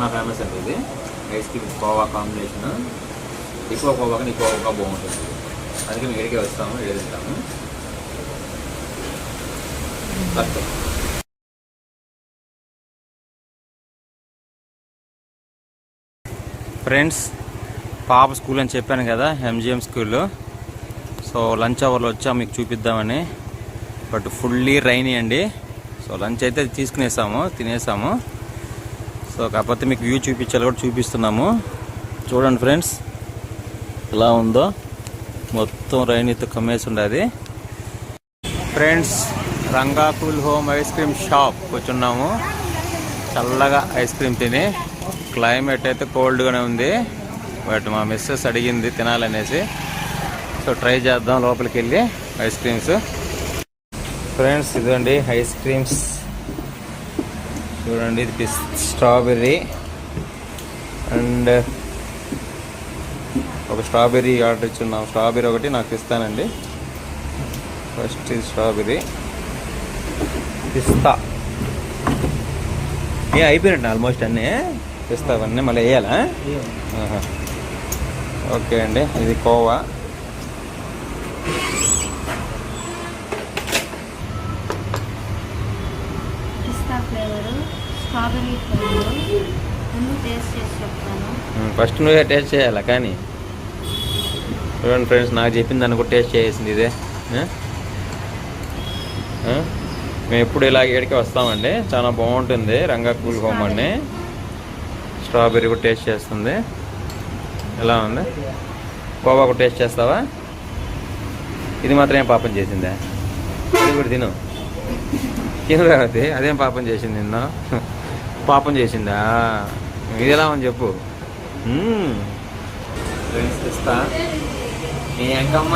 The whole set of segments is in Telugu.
చాలా ఫేమస్ అండి ఇది ఐస్ క్రీమ్ కోవా కాంబినేషన్. ఎక్కువ కోవా కానీ కోవా బాగుంటుంది, అందుకే మేము ఇక్కడికే వస్తాము, ఇక్కడ తింటాము. ఫ్రెండ్స్, పాప స్కూల్ అని చెప్పాను కదా, ఎంజిఎం స్కూల్. సో లంచ్ అవర్లో వచ్చా మీకు చూపిద్దామని, బట్ ఫుల్లీ రైనీ అండి. సో లంచ్ అయితే తీసుకునేసాము, తినేసాము. సో కాకపోతే మీకు వ్యూ చూపించాలి కూడా చూపిస్తున్నాము. చూడండి ఫ్రెండ్స్ ఎలా ఉందో, మొత్తం రైనీతో కమ్మేసి ఉండదు. Friends, Ranga cool home ice cream shop కూర్చున్నాము, చల్లగా ఐస్ క్రీమ్ తిని. క్లైమేట్ అయితే కోల్డ్గానే ఉంది, బట్ మా మిస్సెస్ అడిగింది తినాలనేసి. సో ట్రై చేద్దాం లోపలికి వెళ్ళి ఐస్ క్రీమ్స్. ఫ్రెండ్స్ ఇదండి ఐస్ క్రీమ్స్ చూడండి. ఇది స్ట్రాబెర్రీ అండ్ ఒక స్ట్రాబెర్రీ ఆర్డర్ ఇచ్చున్నాం. స్ట్రాబెర్రీ ఒకటి నాకు ఇస్తానండి. ఫస్ట్ ఇది స్ట్రాబెర్రీ, పిస్తా. అయిపోయినట్టు ఆల్మోస్ట్ అన్నీ. పిస్తా అవన్నీ మళ్ళీ వేయాలా? ఓకే అండి. ఇది కోవా, ఫస్ట్ నువ్వే టేస్ట్ చేయాలా? కానీ చూడండి ఫ్రెండ్స్, నాకు చెప్పిన దాన్ని కూడా టేస్ట్ చేసింది ఇదే. మేము ఎప్పుడు ఇలా ఏడికి వస్తామండి, చాలా బాగుంటుంది. రంగా కూల్ హోమ్ అని. స్ట్రాబెర్రీ కూడా టేస్ట్ చేస్తుంది. ఎలా ఉంది? కోవా కూడా టేస్ట్ చేస్తావా? ఇది మాత్రం ఏం పాపం చేసిందా? అది కూడా తిను అది. అదేం పాపం చేసింది? నిన్న పాపం చేసిందా? ఇది ఎలా అని చెప్పు. ఫ్రెండ్స్ ఇస్తా. నీ ఎంకమ్మ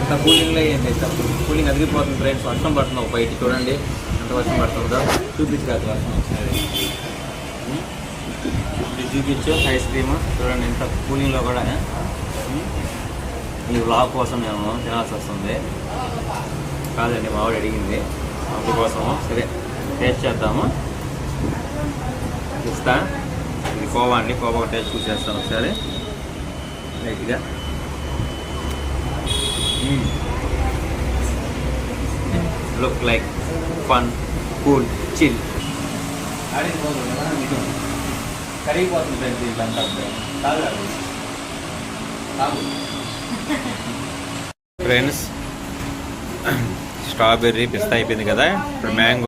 ఇంత కూలింగ్లో ఏం చేస్తాం? కూలింగ్ అదిగిపోతుంది ఫ్రెండ్స్. వర్షం పడుతున్నావు బయట, చూడండి ఎంత వర్షం పడుతుందో. చూపించరాదు వర్షం ఒకసారి. ఇది చూపించు ఐస్ క్రీమ్. చూడండి ఇంత కూలింగ్లో కూడా ఈ వ్లాగ్ కోసం మేము తినాల్సి వస్తుంది. కాదండి, మా వాడు అడిగింది అందుకోసము. సరే టేస్ట్ చేద్దాము. ఇస్తా. ఇది కోవా అండి. కోవా ఒక టేస్ట్ చూసేస్తాను ఒకసారి లైట్గా. Look like fun, cool, chill. కరిగిపోతుంది ఫ్రెండ్స్ ఇట్లంతా. ఫ్రెండ్స్, స్ట్రాబెర్రీ పిస్తా అయిపోయింది కదా, ఇప్పుడు మ్యాంగో